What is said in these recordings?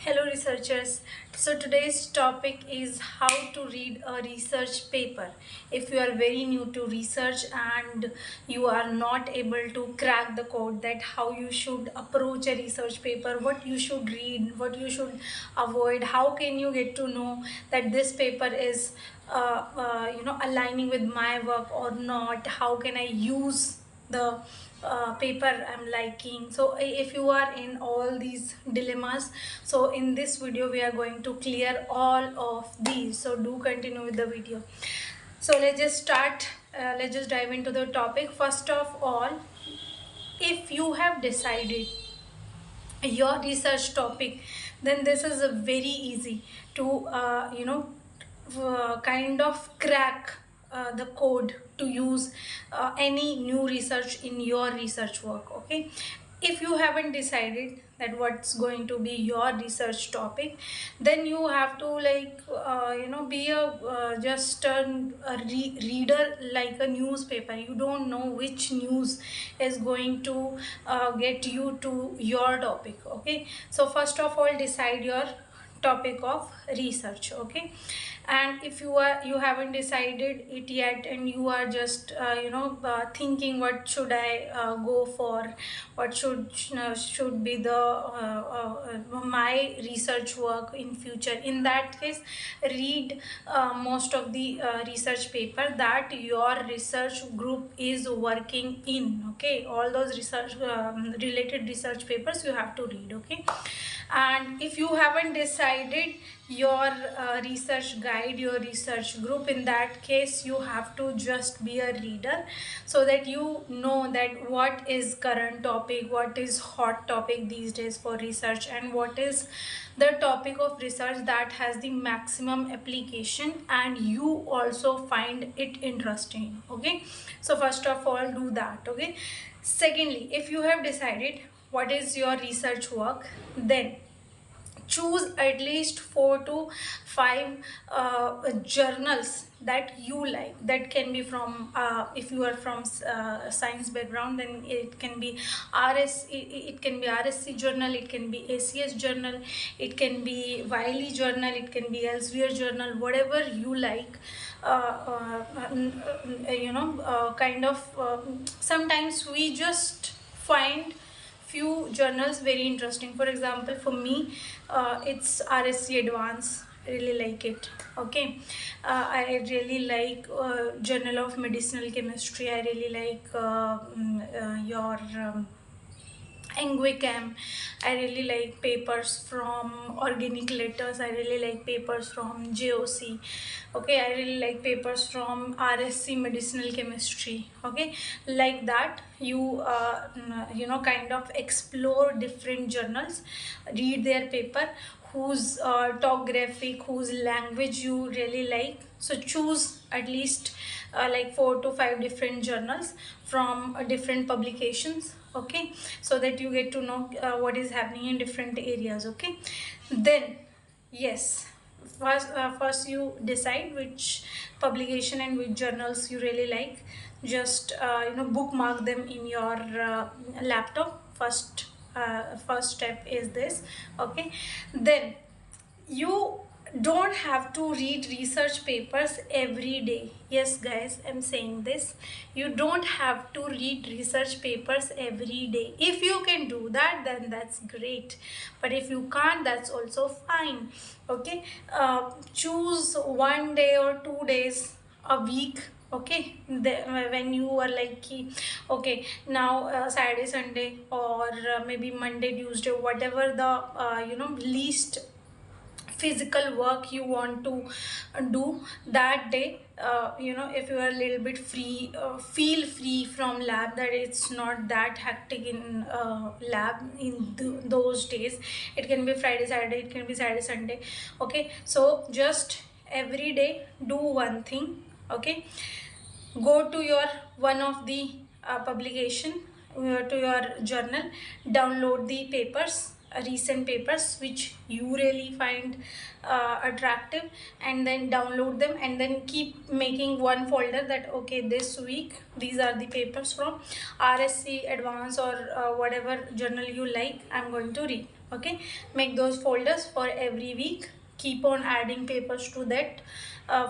Hello researchers. So today's topic is how to read a research paper. If you are very new to research and you are not able to crack the code that how you should approach a research paper, what you should read, what you should avoid, how can you get to know that this paper is aligning with my work or not, how can I use the paper I'm liking. So if you are in all these dilemmas, so in this video we are going to clear all of these, so do continue with the video. So let's just start. Let's just dive into the topic. First of all, if you have decided your research topic, then this is a very easy to kind of crack the code to use any new research in your research work. Okay, if you haven't decided that what's going to be your research topic, then you have to be a just a reader like a newspaper. You don't know which news is going to get you to your topic. Okay, so first of all, decide your topic of research. Okay, and if you haven't decided it yet and you are just thinking what should I go for, what should be the my research work in future, in that case read most of the research paper that your research group is working in. Okay, all those research related research papers you have to read. Okay, and if you haven't decided your research guide, your research group, in that case you have to just be a reader so that you know that what is current topic, what is hot topic these days for research, and what is the topic of research that has the maximum application and you also find it interesting. Okay, so first of all do that. Okay, secondly, if you have decided what is your research work, then choose at least 4 to 5 journals that you like. That can be from if you are from science background, then it can be it can be RSC journal, it can be ACS journal, it can be Wiley journal, it can be Elsevier journal, whatever you like. Sometimes we just find few journals very interesting. For example, for me, it's RSC Advance. I really like it. Okay, I really like Journal of Medicinal Chemistry. I really like your Angwicam. I really like papers from Organic Letters. I really like papers from JOC. Okay, I really like papers from RSC Medicinal Chemistry. Okay, like that you kind of explore different journals, read their paper, whose topographic, whose language you really like. So choose at least like 4 to 5 different journals from different publications. Okay, so that you get to know what is happening in different areas. Okay, then yes, first you decide which publication and which journals you really like. Just bookmark them in your laptop. First step is this. Okay, then you don't have to read research papers every day. Yes guys, I'm saying this, you don't have to read research papers every day. If you can do that, then that's great, but if you can't, that's also fine. Okay, choose 1 day or 2 days a week. Okay, when you are like okay, now Saturday, Sunday, or maybe Monday, Tuesday, whatever the least physical work you want to do that day. If you are a little bit free, feel free from lab, that it's not that hectic in lab in those days. It can be Friday, Saturday, it can be Saturday, Sunday. Okay, so just every day do one thing. Okay, go to your one of the publication, to your journal, download the papers, recent papers which you really find attractive, and then download them, and then keep making one folder that okay, this week these are the papers from RSC Advance or whatever journal you like, I'm going to read. Okay, make those folders for every week. Keep on adding papers to that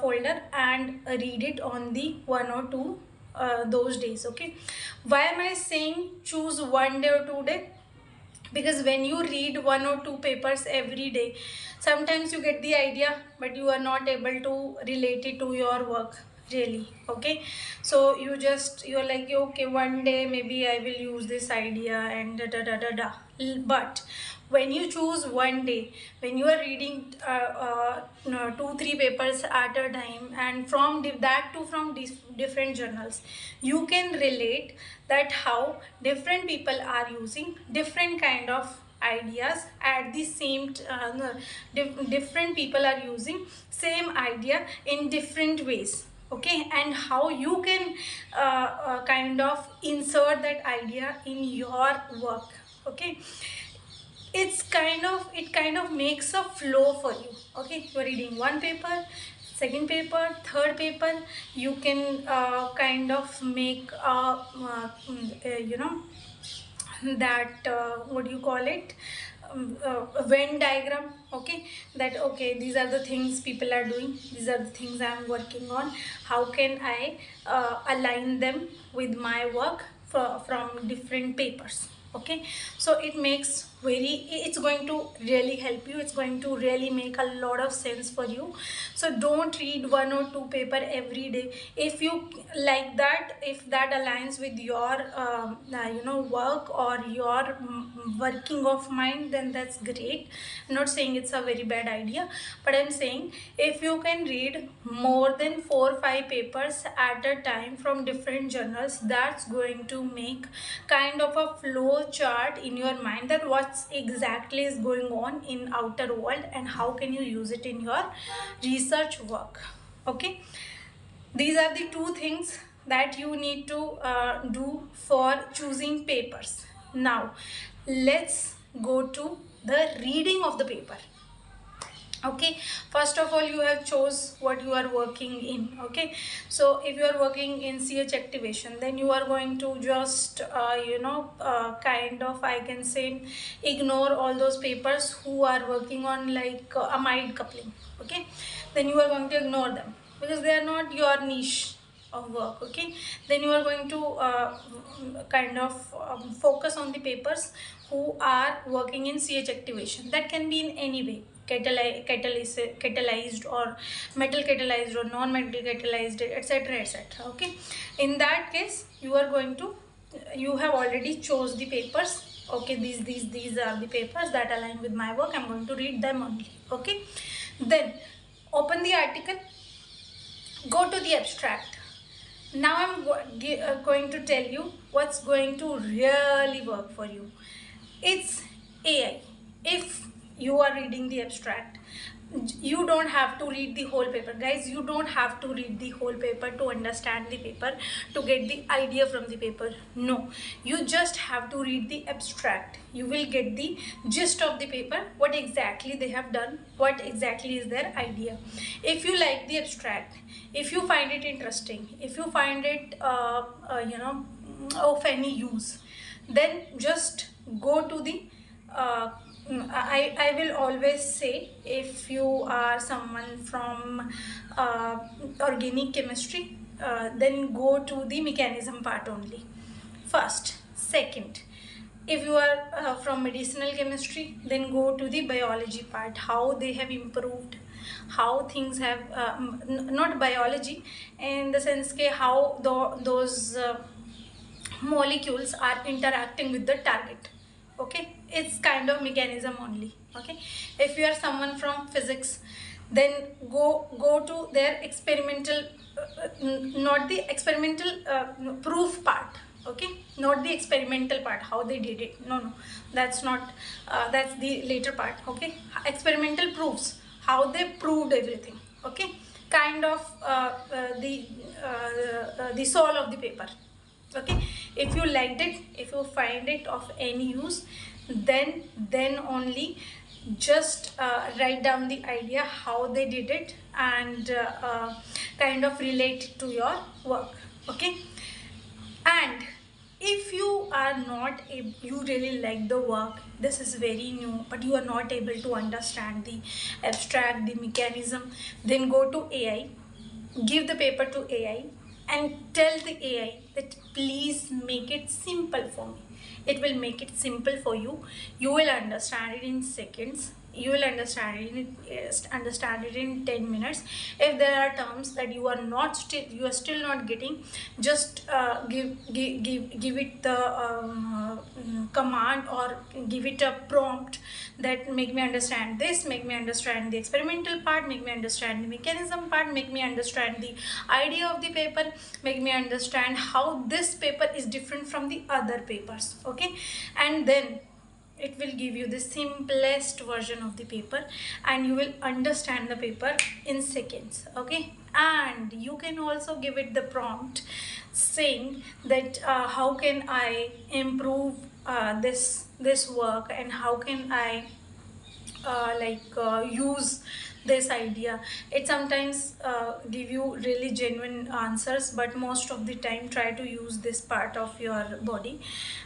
folder and read it on the 1 or 2 those days. Okay, why am I saying choose 1 day or 2 day? Because when you read 1 or 2 papers every day, sometimes you get the idea but you are not able to relate it to your work really. Okay, so you're like, okay, 1 day maybe I will use this idea and da da da da da. But when you choose 1 day, when you are reading no, 2 3 papers at a time, and from that too from different journals, you can relate that how different people are using different kind of ideas at the same no, different people are using same idea in different ways. Okay, and how you can kind of insert that idea in your work. Okay, it kind of makes a flow for you. Okay, you're reading one paper, second paper, third paper, you can kind of make you know, that what do you call it, a Venn diagram. Okay, that okay, these are the things people are doing, these are the things I'm working on, how can I align them with my work from different papers. Okay, so it makes it's going to really help you, it's going to really make a lot of sense for you. So don't read 1 or 2 paper every day. If you like that, if that aligns with your you know, work or your working of mind, then that's great. I'm not saying it's a very bad idea, but I'm saying if you can read more than 4 or 5 papers at a time from different journals, that's going to make kind of a flow chart in your mind that what's exactly is going on in outer world and how can you use it in your research work. Okay, these are the 2 things that you need to do for choosing papers. Now let's go to the reading of the paper. Okay, first of all, you have chose what you are working in. Okay, so if you are working in CH activation, then you are going to just you know, kind of, I can say, ignore all those papers who are working on like amide coupling. Okay, then you are going to ignore them because they are not your niche of work. Okay, then you are going to kind of focus on the papers who are working in CH activation. That can be in any way, catalyzed or metal catalyzed or non-metal catalyzed, etc etc. Okay, in that case you are going to, you have already chose the papers. Okay, these are the papers that align with my work, I'm going to read them only. Okay, then open the article, go to the abstract. Now I'm going to tell you what's going to really work for you. It's AI. If you are reading the abstract, you don't have to read the whole paper, guys. You don't have to read the whole paper to understand the paper, to get the idea from the paper. No, you just have to read the abstract. You will get the gist of the paper, what exactly they have done, what exactly is their idea. If you like the abstract, if you find it interesting, if you find it you know, of any use, then just go to the I will always say, if you are someone from organic chemistry, then go to the mechanism part only first. Second, if you are from medicinal chemistry, then go to the biology part, how they have improved, how things have not biology in the sense ke how those molecules are interacting with the target. Okay, it's kind of mechanism only. Okay, if you are someone from physics, then go to their experimental not the experimental proof part. Okay, not the experimental part, how they did it, no, that's not that's the later part. Okay, experimental proofs, how they proved everything. Okay, kind of the soul of the paper. Okay, if you liked it, if you find it of any use, then only just write down the idea how they did it and kind of relate it to your work. Okay, and If you are not able, you really like the work, this is very new, but you are not able to understand the abstract, the mechanism, then go to AI, give the paper to AI, and tell the AI that please make it simple for me. It will make it simple for you. You will understand it in seconds. You will understand it in 10 minutes. If there are terms that you are still not getting, just give it the command, or give it a prompt that make me understand this, make me understand the experimental part, make me understand the mechanism part, make me understand the idea of the paper, make me understand how this paper is different from the other papers. Okay, and then it will give you the simplest version of the paper, and you will understand the paper in seconds. Okay, and you can also give it the prompt saying that how can I improve this work, and how can I use this idea. It sometimes give you really genuine answers, but most of the time try to use this part of your body.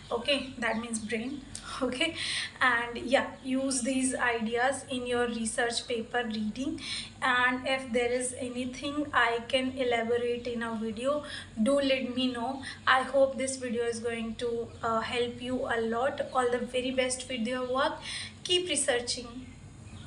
Okay, that means brain. Okay, and yeah, use these ideas in your research paper reading, and if there is anything I can elaborate in a video, do let me know. I hope this video is going to help you a lot. All the very best with your work. Keep researching.